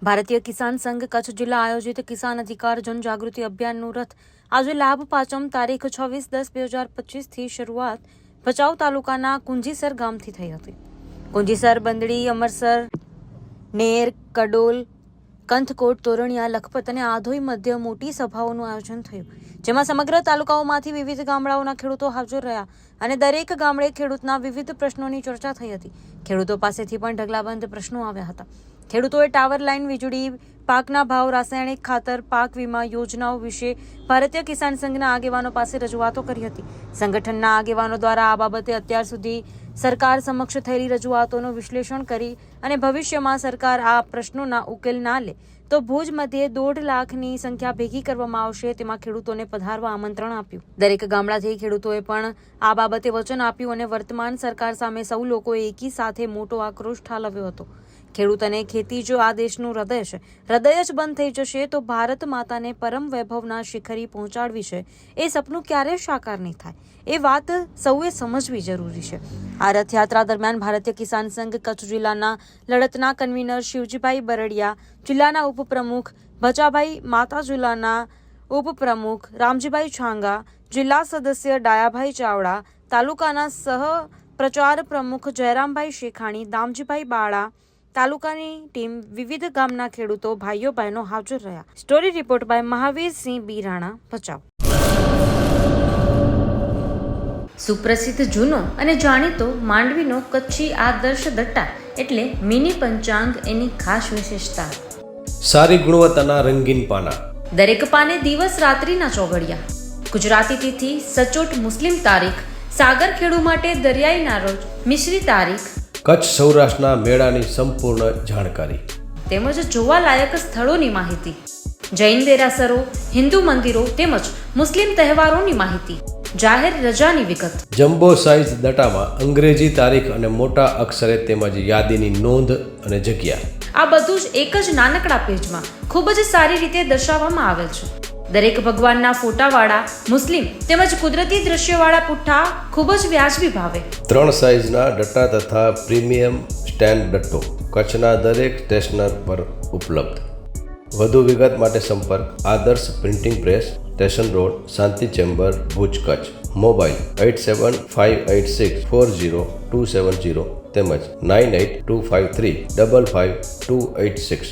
ભારતીય કિસાન સંઘ કચ્છ જિલ્લા આયોજિત કિસાન અધિકાર જનજાગૃતિ અભિયાનનું રથ આજે લાભ પાંચમ તારીખ 26/10/2025 શરૂઆત ભચાઉ તાલુકાના કુંજીસર ગામથી થઈ હતી। કુંજીસર, બંદડી, અમરસર, નેર, કડોલ, કંથકોટ, તોરણિયા, લખપત અને આધોઈ મધ્ય મોટી સભાઓનું આયોજન થયું, જેમાં સમગ્ર તાલુકાઓમાંથી વિવિધ ગામડાઓના ખેડૂતો હાજર રહ્યા અને દરેક ગામડે ખેડૂતના વિવિધ પ્રશ્નોની ચર્ચા થઈ હતી। ખેડૂતો પાસેથી પણ ઢગલાબંધ પ્રશ્નો આવ્યા હતા। ખેડૂતોએ ટાવર લાઇન, વીજળી, પાકના ભાવ, રાસાયણિક ખાતર, પાક વીમા યોજનાઓ વિશે ભારતીય કિસાન સંઘના આગેવાનો પાસે રજૂઆતો કરી હતી। સંગઠનના આગેવાનો દ્વારા આ બાબતે અત્યાર સુધી સરકાર સમક્ષ થયેલી રજૂઆતોનું વિશ્લેષણ કરી અને ભવિષ્યમાં સરકાર આ પ્રશ્નોના ઉકેલ ના લે તો ભુજ મધ્યે 1.5 લાખની સંખ્યા ભેગી કરવામાં આવશે, તેમાં ખેડૂતોને પધારવા આમંત્રણ આપ્યું। દરેક ગામડાથી ખેડૂતોએ પણ આ બાબતે વચન આપ્યું અને વર્તમાન સરકાર સામે સૌ લોકોએ એકી સાથે મોટો આક્રોશ ઠાલવ્યો હતો। ખેડૂત અને ખેતી જો આ દેશનું હૃદય છે, હૃદય જ બંધ થઈ જશે તો ભારત માતાને પરમ વૈભવના શિખરી પહોંચાડવી છે એ સપનું ક્યારેય સાકાર નહીં થાય, એ વાત સૌએ સમજવી જરૂરી છે। આ રથયાત્રા દરમિયાન ભારતીય કિસાન સંઘ કચ્છ જિલ્લાના લડતના કન્વીનર શિવજીભાઈ બરડિયા, જિલ્લાના ઉપપ્રમુખ ભચાભાઈ માતા, જિલ્લાના ઉપપ્રમુખ રામજીભાઈ છાંગા, જિલ્લા સદસ્ય ડાયાભાઈ ચાવડા, તાલુકાના સહ પ્રચાર પ્રમુખ જયરામભાઈ શેખાણી, દામજીભાઈ બાળા, તાલુકાની ટીમ, વિવિધ ગામના ખેડૂતો, ભાઈઓ બહેનો હાજર રહ્યા। સ્ટોરી રિપોર્ટ બાય મહાવીરસિંહ બી રાણા, ભચાઉ। સુપ્રસિદ્ધ જૂનો અને જાણીતો માંડવીનો કચ્છી આદર્શ દટ્ટા એટલે મિની પંચાંગ એની ખાસ વિશેષતા। સારી ગુણવત્તાના રંગીન પાના, દરેક પાને દિવસ રાત્રિના ચોઘડિયા, ગુજરાતી તિથિ, સચોટ મુસ્લિમ તારીખ, સાગર ખેડૂ માટે દરિયાઈના રોજ, મિશ્રી તારીખ, કચ્છ સૌરાષ્ટ્રના મેળાની સંપૂર્ણ જાણકારી તેમજ જોવાલાયક સ્થળોની માહિતી, જૈન દેરાસરો, હિન્દુ મંદિરો તેમજ મુસ્લિમ તહેવારોની માહિતી, જાહેર રજાની વિગત, જમ્બો સાઇઝ દટામાં અંગ્રેજી તારીખ અને મોટા અક્ષરે તેમજ યાદીની નોંધ અને જગ્યા, આ બધું જ એક જ નાનકડા પેજમાં ખૂબ જ સારી રીતે દર્શાવવામાં આવેલ છે। દરેક ભગવાનના ફોટાવાળા મુસ્લિમ તેમજ કુદરતી દ્રશ્યવાળા પુઠ્ઠા ખૂબ જ વ્યાજબી ભાવે, 3 સાઇઝના દટ્ટા તથા પ્રીમિયમ સ્ટેન્ડ દટ્ટો કચ્છના દરેક સ્ટેશનર પર ઉપલબ્ધ। વધુ વિગત માટે સંપર્ક આદર્શ પ્રિન્ટિંગ પ્રેસ, સ્ટેશન રોડ, શાંતિ ચેમ્બર, ભુજ, કચ્છ। મોબાઈલ 8758640270 તેમજ 9825355286।